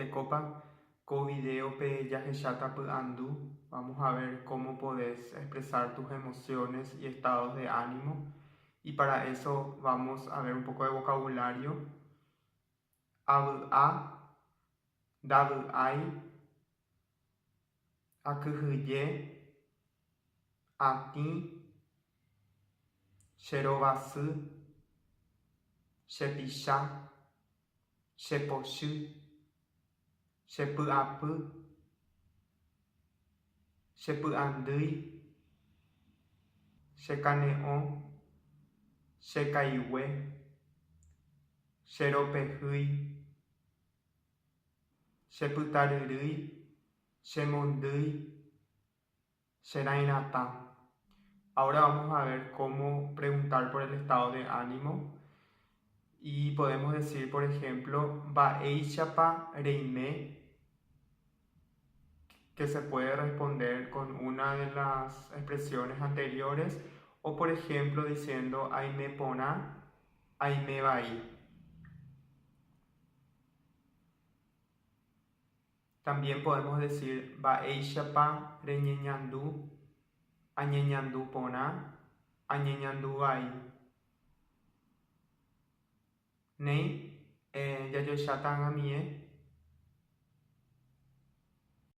Copa, con video pe ya andu. Vamos a ver cómo podés expresar tus emociones y estados de ánimo. Y para eso vamos a ver un poco de vocabulario. Abl a, dabl ai, akyhyje, atĩ, cherovasy, chepicha, chepochy, chepy'apy, chepy'andýi, chekane'õ, chekaigue, cheropehýi, chepytaryrýi, chemondýi, cherãirãta. Ahora vamos a ver cómo preguntar por el estado de ánimo. Y podemos decir, por ejemplo, mba'éichapa reime, que se puede responder con una de las expresiones anteriores, o por ejemplo diciendo aime pona, aime vai. También podemos decir mba'éichapa reñeñandu, añeñandu pona, añeñandu vai. Nei jajoecháta ag̃amie